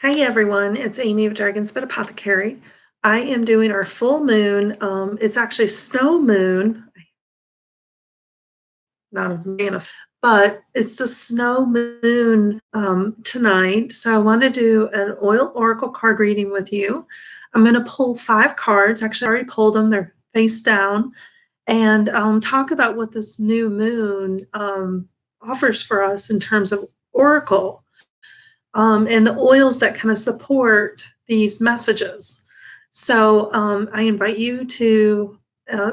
Hi everyone, it's Amy of Dragon's Apothecary. I am doing our full moon. It's actually snow moon, not a man, but it's the snow moon tonight. So I want to do an oil oracle card reading with you. I'm going to pull 5 cards. Actually, I already pulled them. They're face down, and talk about what this new moon offers for us in terms of oracle and the oils that kind of support these messages. So I invite you to,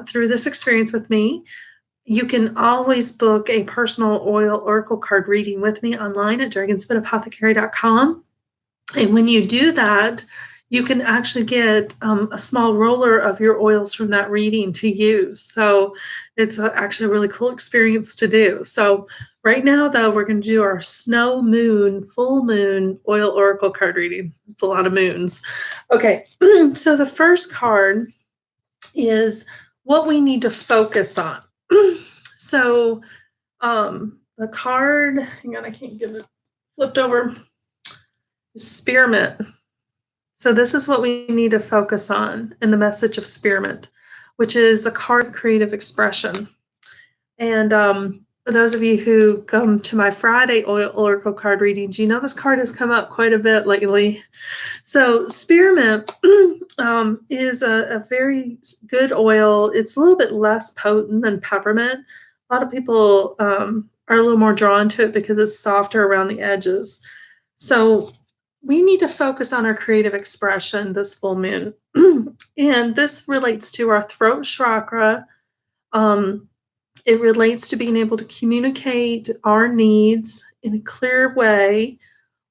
through this experience with me, you can always book a personal oil oracle card reading with me online at dragonsfotapothecary.com. And when you do that, you can actually get a small roller of your oils from that reading to use. So it's actually a really cool experience to do. So right now, though, we're going to do our snow moon, full moon oil oracle card reading. It's a lot of moons. Okay, so the first card is what we need to focus on. So the card, hang on, I can't get it flipped over. Spearmint. So this is what we need to focus on in the message of Spearmint, which is a card of creative expression. And for those of you who come to my Friday oracle card readings, you know this card has come up quite a bit lately. So spearmint is a very good oil. It's a little bit less potent than peppermint. A lot of people are a little more drawn to it because it's softer around the edges. So we need to focus on our creative expression this full moon. And this relates to our throat chakra. It relates to being able to communicate our needs in a clear way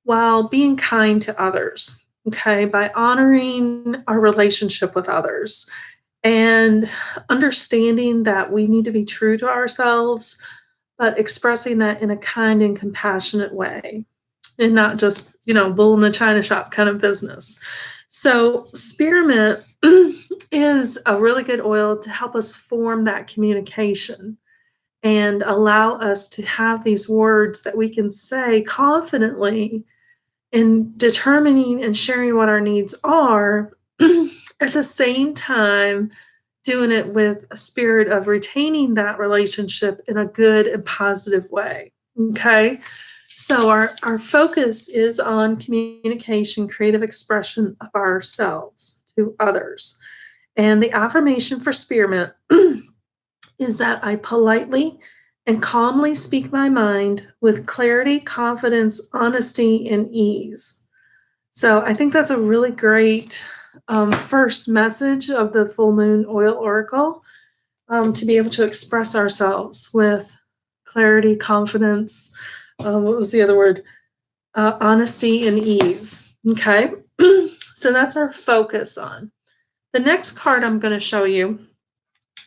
while being kind to others, okay, by honoring our relationship with others and understanding that we need to be true to ourselves, but expressing that in a kind and compassionate way and not just, bull in the china shop kind of business. So, spearmint is a really good oil to help us form that communication and allow us to have these words that we can say confidently in determining and sharing what our needs are, at the same time, doing it with a spirit of retaining that relationship in a good and positive way. Okay. So our focus is on communication, creative expression of ourselves to others. And the affirmation for spearmint is that I politely and calmly speak my mind with clarity, confidence, honesty, and ease. So I think that's a really great first message of the full moon oil oracle, to be able to express ourselves with clarity, confidence. What was the other word? Honesty and ease. Okay. So that's our focus on. The next card I'm going to show you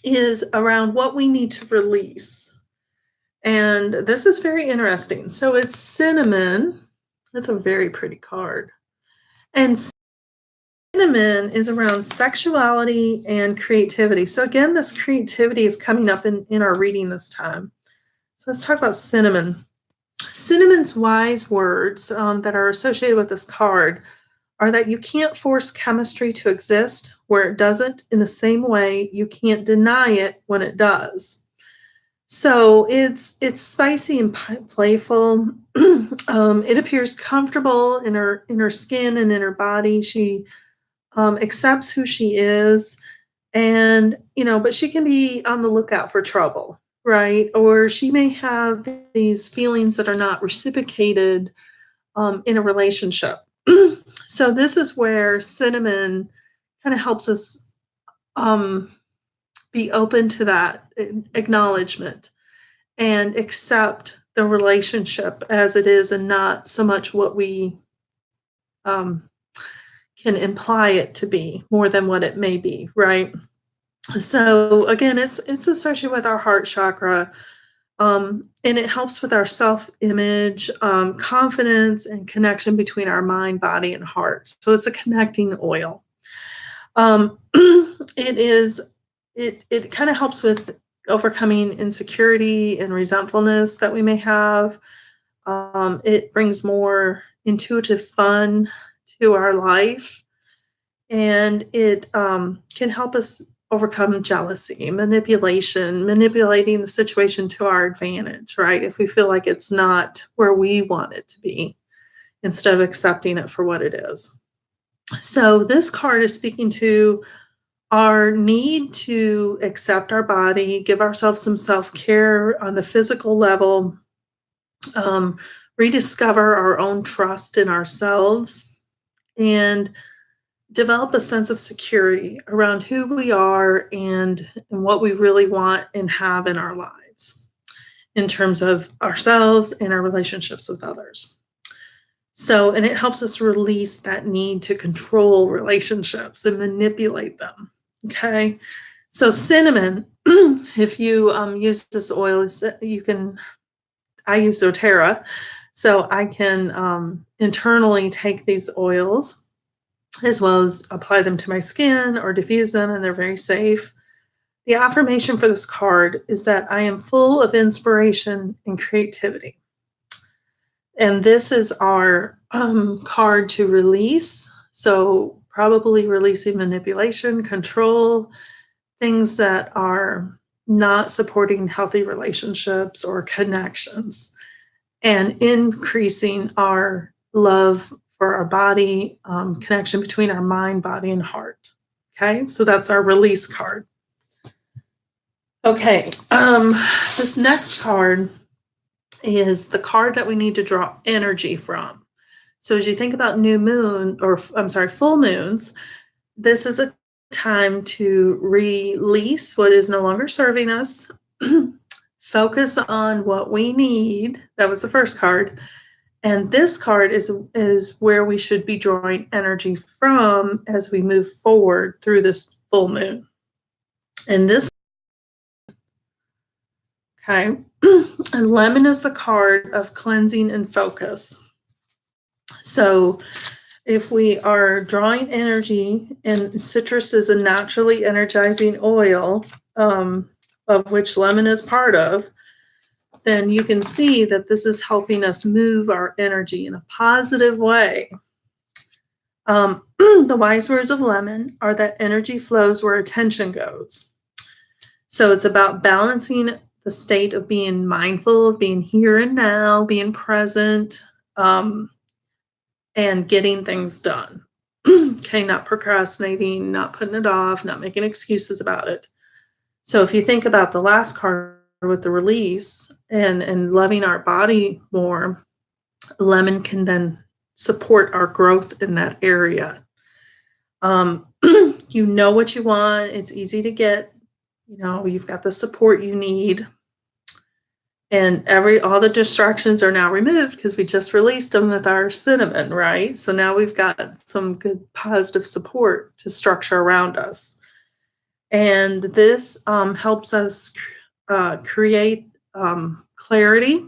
is around what we need to release. And this is very interesting. So it's cinnamon. That's a very pretty card. And cinnamon is around sexuality and creativity. So again, this creativity is coming up in our reading this time. So let's talk about cinnamon. Cinnamon's wise words that are associated with this card are that you can't force chemistry to exist where it doesn't, in the same way you can't deny it when it does. So it's spicy and playful. It appears comfortable in her skin and in her body. She accepts who she is, and but she can be on the lookout for trouble, right? Or she may have these feelings that are not reciprocated in a relationship. So this is where cinnamon kind of helps us be open to that acknowledgement and accept the relationship as it is and not so much what we um, can imply it to be more than what it may be, right? So again, it's associated with our heart chakra, and it helps with our self-image, confidence, and connection between our mind, body, and heart. So it's a connecting oil. It kind of helps with overcoming insecurity and resentfulness that we may have. It brings more intuitive fun to our life, and it can help us overcome jealousy, manipulation, manipulating the situation to our advantage, right? If we feel like it's not where we want it to be, instead of accepting it for what it is. So, this card is speaking to our need to accept our body, give ourselves some self care on the physical level, um, rediscover our own trust in ourselves, and develop a sense of security around who we are and what we really want and have in our lives in terms of ourselves and our relationships with others. So, and it helps us release that need to control relationships and manipulate them. Okay. So, cinnamon, if you use this oil, you can, I use doTERRA, so I can internally take these oils as well as apply them to my skin or diffuse them, and they're very safe. The affirmation for this card is that I am full of inspiration and creativity. And this is our card to release. So, probably releasing manipulation, control, things that are not supporting healthy relationships or connections, and increasing our love for our body, connection between our mind, body, and heart. Okay, so that's our release card. Okay, this next card is the card that we need to draw energy from. So as you think about new moon, or I'm sorry, full moons, this is a time to release what is no longer serving us, focus on what we need. That was the first card. And this card is where we should be drawing energy from as we move forward through this full moon. And this, okay, and lemon is the card of cleansing and focus. So if we are drawing energy, and citrus is a naturally energizing oil, of which lemon is part of, then you can see that this is helping us move our energy in a positive way. The wise words of lemon are that energy flows where attention goes. So it's about balancing the state of being mindful, of being here and now, being present, and getting things done. Okay, not procrastinating, not putting it off, not making excuses about it. So if you think about the last card with the release and loving our body more, lemon can then support our growth in that area. You know what you want, it's easy to get, you've got the support you need. And all the distractions are now removed because we just released them with our cinnamon, right? So now we've got some good positive support to structure around us. And this helps us create clarity,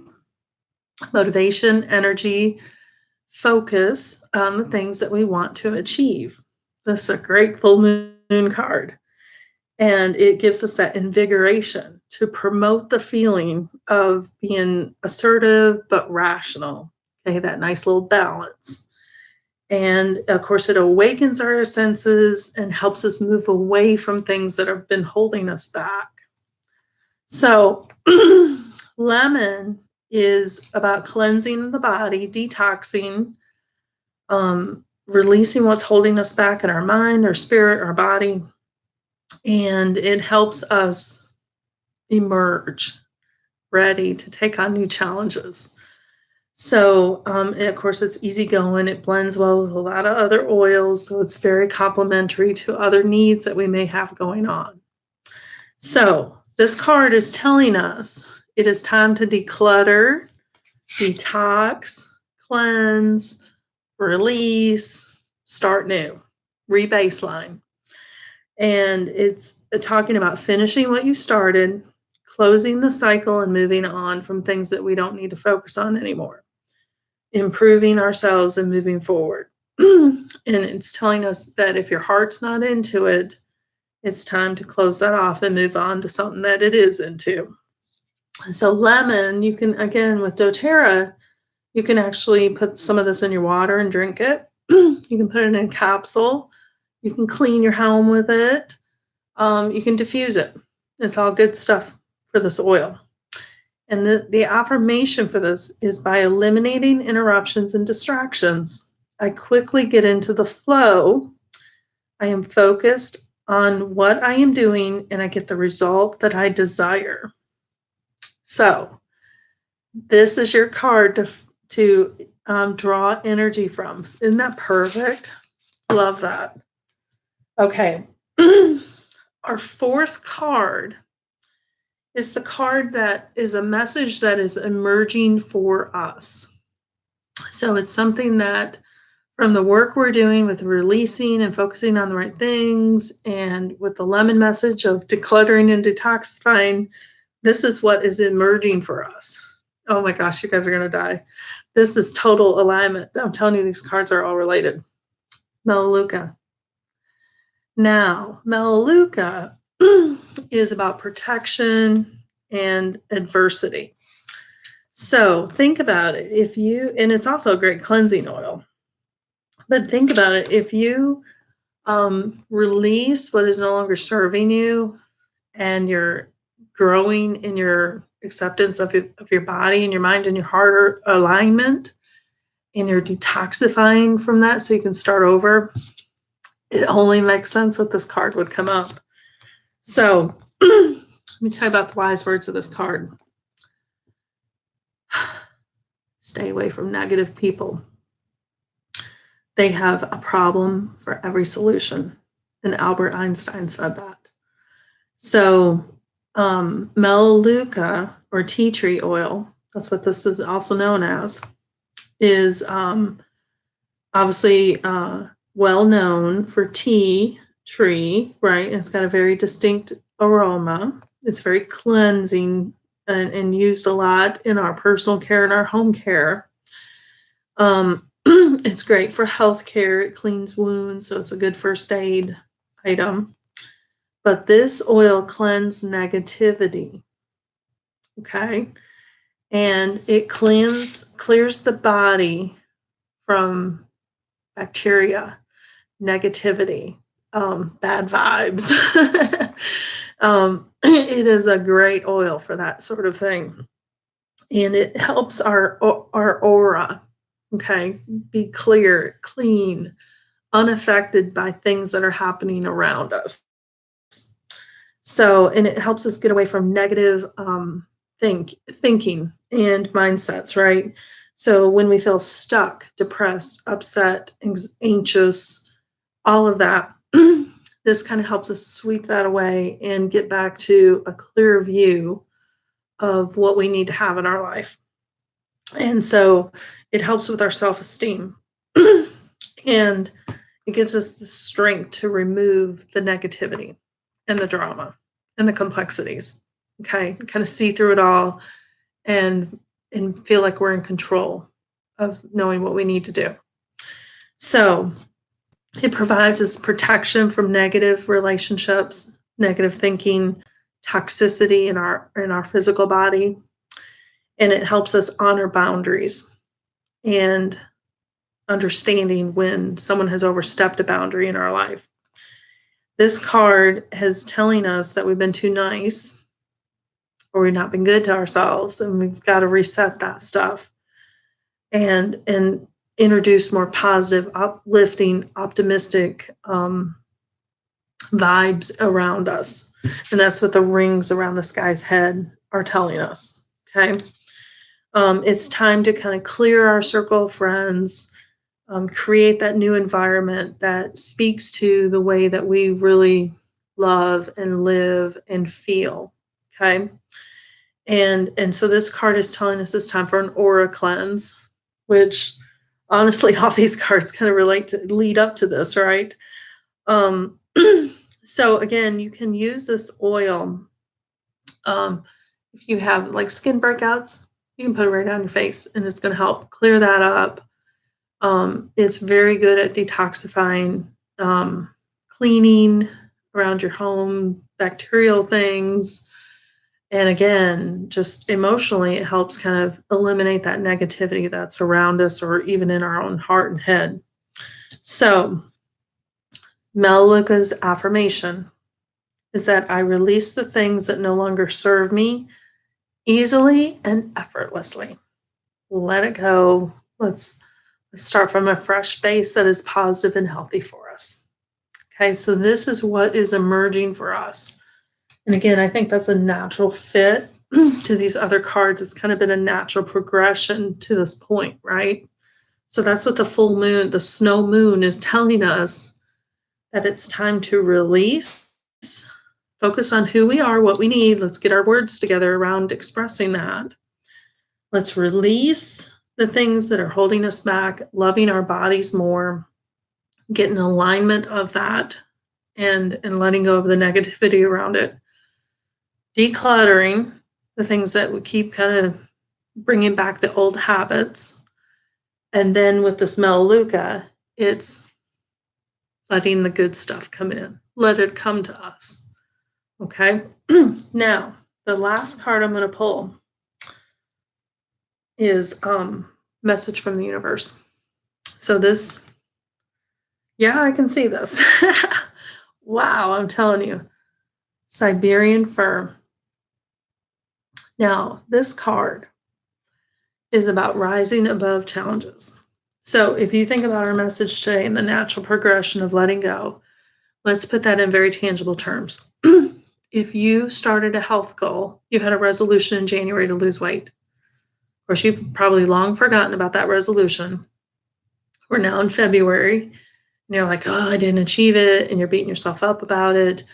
motivation, energy, focus on the things that we want to achieve. This is a great full moon card. And it gives us that invigoration to promote the feeling of being assertive but rational. Okay, that nice little balance. And of course, it awakens our senses and helps us move away from things that have been holding us back. So, lemon is about cleansing the body, detoxing, releasing what's holding us back in our mind, our spirit, our body. And it helps us emerge ready to take on new challenges. So, and of course, it's easygoing. It blends well with a lot of other oils. So, it's very complementary to other needs that we may have going on. So, this card is telling us it is time to declutter, detox, cleanse, release, start new, rebaseline. And it's talking about finishing what you started, closing the cycle, and moving on from things that we don't need to focus on anymore, improving ourselves and moving forward. And it's telling us that if your heart's not into it, it's time to close that off and move on to something that it is into. So lemon, you can, again, with doTERRA, you can actually put some of this in your water and drink it. You can put it in a capsule. You can clean your home with it. You can diffuse it. It's all good stuff for this oil. And the affirmation for this is by eliminating interruptions and distractions. I quickly get into the flow. I am focused on what I am doing and I get the result that I desire. So, this is your card to draw energy from. Isn't that perfect? Love that. Okay. Our fourth card is the card that is a message that is emerging for us. So it's something that from the work we're doing with releasing and focusing on the right things, and with the lemon message of decluttering and detoxifying, this is what is emerging for us. Oh my gosh, you guys are going to die. This is total alignment. I'm telling you, these cards are all related. Melaleuca. Now, Melaleuca is about protection and adversity. So think about it. And it's also a great cleansing oil, but think about it. If you release what is no longer serving you, and you're growing in your acceptance of your body and your mind and your heart alignment, and you're detoxifying from that so you can start over, it only makes sense that this card would come up. So let me tell you about the wise words of this card. Stay away from negative people. They have a problem for every solution. And Albert Einstein said that. So Melaleuca, or tea tree oil, that's what this is also known as, is obviously well known for tea tree, right? It's got a very distinct aroma. It's very cleansing and used a lot in our personal care and our home care. It's great for health care. It cleans wounds, so it's a good first aid item. But this oil cleanses negativity, okay? And it clears the body from bacteria, negativity, bad vibes. It is a great oil for that sort of thing. And it helps our aura, okay, be clear, clean, unaffected by things that are happening around us. So, and it helps us get away from negative thinking and mindsets, right? So when we feel stuck, depressed, upset, anxious, all of that, this kind of helps us sweep that away and get back to a clear view of what we need to have in our life. And so it helps with our self-esteem. And it gives us the strength to remove the negativity and the drama and the complexities. Okay, kind of see through it all and feel like we're in control of knowing what we need to do. So it provides us protection from negative relationships, negative thinking, toxicity in our physical body, and it helps us honor boundaries and understanding when someone has overstepped a boundary in our life. This card is telling us that we've been too nice, or we've not been good to ourselves, and we've got to reset that stuff and introduce more positive, uplifting, optimistic vibes around us. And that's what the rings around this guy's head are telling us. Okay. It's time to kind of clear our circle of friends, create that new environment that speaks to the way that we really love and live and feel. Okay. And so this card is telling us it's time for an aura cleanse, which honestly, all these cards kind of lead up to this, right? So again, you can use this oil. If you have like skin breakouts, you can put it right on your face and it's going to help clear that up. It's very good at detoxifying, cleaning around your home, bacterial things. And again, just emotionally, it helps kind of eliminate that negativity that's around us or even in our own heart and head. So, Melaleuca's affirmation is that I release the things that no longer serve me easily and effortlessly. Let it go. Let's start from a fresh base that is positive and healthy for us. Okay, so this is what is emerging for us. And again, I think that's a natural fit to these other cards. It's kind of been a natural progression to this point, right? So that's what the full moon, the snow moon, is telling us, that it's time to release, focus on who we are, what we need. Let's get our words together around expressing that. Let's release the things that are holding us back, loving our bodies more, get in alignment of that, and letting go of the negativity around it. Decluttering the things that would keep kind of bringing back the old habits. And then with this Melaleuca, it's letting the good stuff come in. Let it come to us. Okay. Now, the last card I'm going to pull is message from the universe. So this, yeah, I can see this. Wow, I'm telling you. Siberian fir. Now, this card is about rising above challenges. So if you think about our message today and the natural progression of letting go, let's put that in very tangible terms. If you started a health goal, you had a resolution in January to lose weight. Of course, you've probably long forgotten about that resolution. We're now in February, and you're like, oh, I didn't achieve it, and you're beating yourself up about it.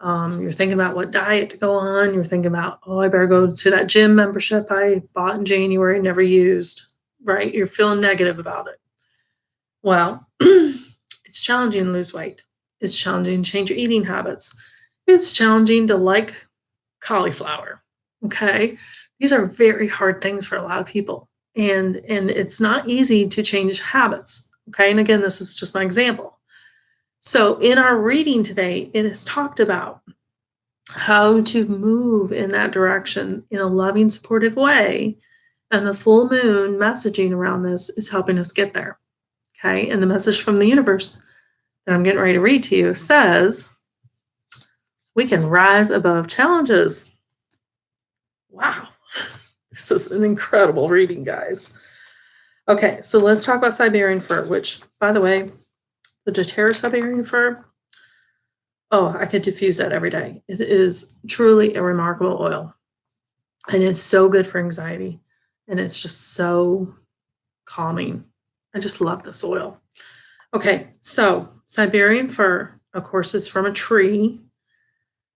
You're thinking about what diet to go on. You're thinking about, oh, I better go to that gym membership I bought in January, never used, right? You're feeling negative about it. Well, it's challenging to lose weight. It's challenging to change your eating habits. It's challenging to like cauliflower. Okay. These are very hard things for a lot of people. And it's not easy to change habits. Okay. And again, this is just my example. So in our reading today, it is talked about how to move in that direction in a loving, supportive way. And the full moon messaging around this is helping us get there. Okay. And the message from the universe that I'm getting ready to read to you says, we can rise above challenges. Wow. This is an incredible reading, guys. Okay, so let's talk about Siberian fir, which, by the way, the doTERRA Siberian fir, oh, I could diffuse that every day. It is truly a remarkable oil. And it's so good for anxiety. And it's just so calming. I just love this oil. Okay, so Siberian fir, of course, is from a tree.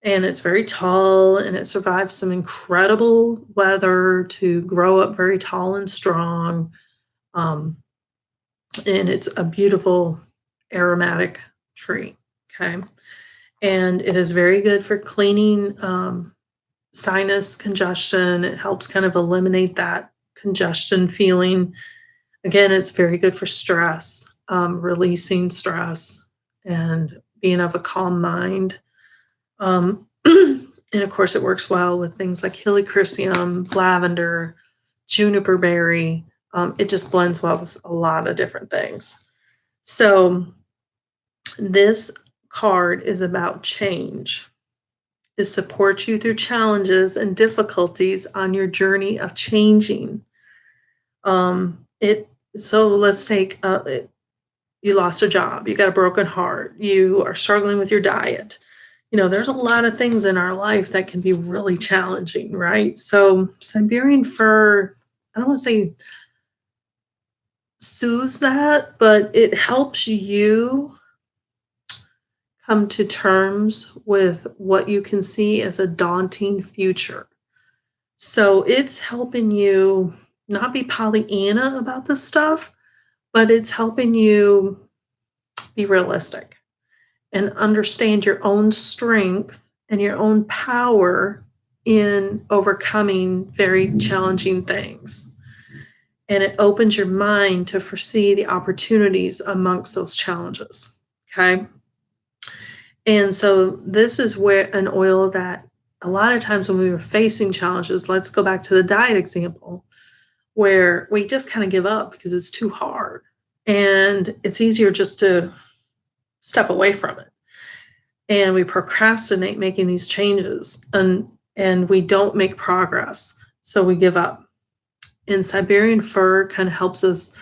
And it's very tall, and it survives some incredible weather to grow up very tall and strong. Um, and it's a beautiful aromatic tree. Okay. And it is very good for cleaning sinus congestion. It helps kind of eliminate that congestion feeling. Again, it's very good for stress, releasing stress and being of a calm mind. And of course, it works well with things like helichrysum, lavender, juniper berry. It just blends well with a lot of different things. So this card is about change. It supports you through challenges and difficulties on your journey of changing. So let's take you lost a job, you got a broken heart, you are struggling with your diet. There's a lot of things in our life that can be really challenging, right? So Siberian fir, I don't want to say soothes that, but it helps you come to terms with what you can see as a daunting future. So it's helping you not be Pollyanna about this stuff, but it's helping you be realistic and understand your own strength and your own power in overcoming very challenging things. And it opens your mind to foresee the opportunities amongst those challenges. Okay. And so this is where an oil that a lot of times when we were facing challenges, let's go back to the diet example, where we just kind of give up because it's too hard. and it's easier just to step away from it. And we procrastinate making these changes, and we don't make progress. So we give up. And Siberian fir kind of helps us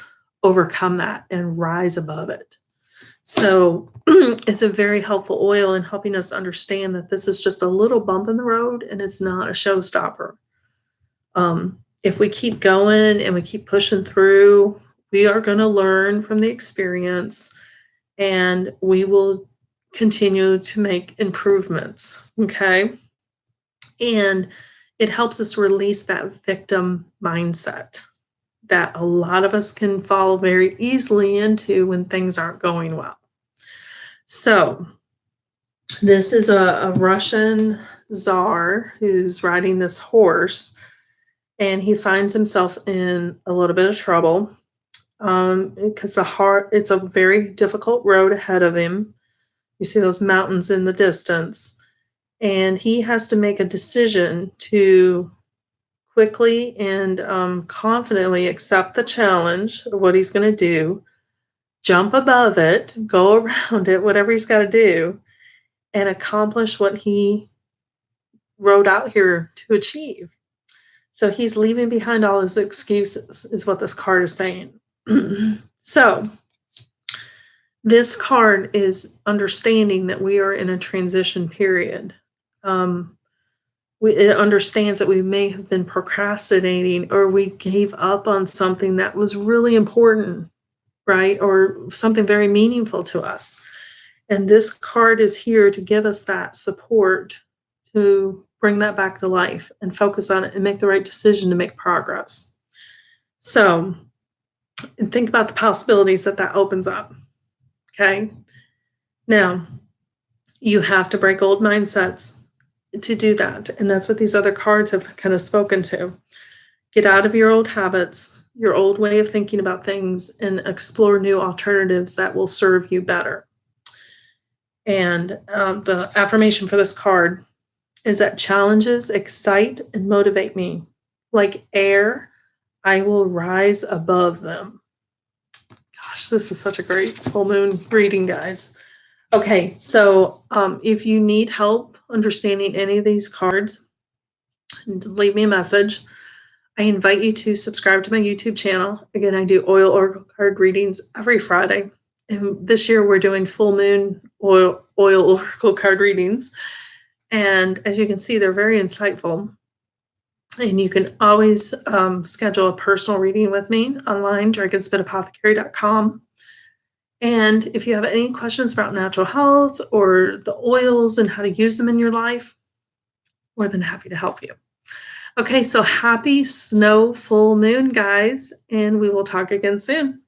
overcome that and rise above it. So it's a very helpful oil in helping us understand that this is just a little bump in the road and it's not a showstopper. If we keep going and we keep pushing through, we are going to learn from the experience and we will continue to make improvements. Okay. And it helps us release that victim mindset that a lot of us can fall very easily into when things aren't going well. So, this is a Russian czar who's riding this horse, and he finds himself in a little bit of trouble because it's a very difficult road ahead of him. You see those mountains in the distance, and he has to make a decision to quickly and confidently accept the challenge of what he's going to do, jump above it, go around it, whatever he's got to do, and accomplish what he rode out here to achieve. So he's leaving behind all his excuses, is what this card is saying. So this card is understanding that we are in a transition period. It understands that we may have been procrastinating or we gave up on something that was really important, right? Or something very meaningful to us. And this card is here to give us that support to bring that back to life and focus on it and make the right decision to make progress. So, and think about the possibilities that opens up. Okay. Now, you have to break old mindsets to do that. And that's what these other cards have kind of spoken to. Get out of your old habits, your old way of thinking about things, and explore new alternatives that will serve you better. And the affirmation for this card is that challenges excite and motivate me. Like air, I will rise above them. Gosh, this is such a great full moon reading, guys. Okay, so if you need help understanding any of these cards, leave me a message. I invite you to subscribe to my YouTube channel. Again, I do oil oracle card readings every Friday. And this year we're doing full moon oil oracle card readings. And as you can see, they're very insightful. And you can always schedule a personal reading with me online, dragonspitapothecary.com. And if you have any questions about natural health or the oils and how to use them in your life, more than happy to help you. Okay, so happy snow full moon, guys, and we will talk again soon.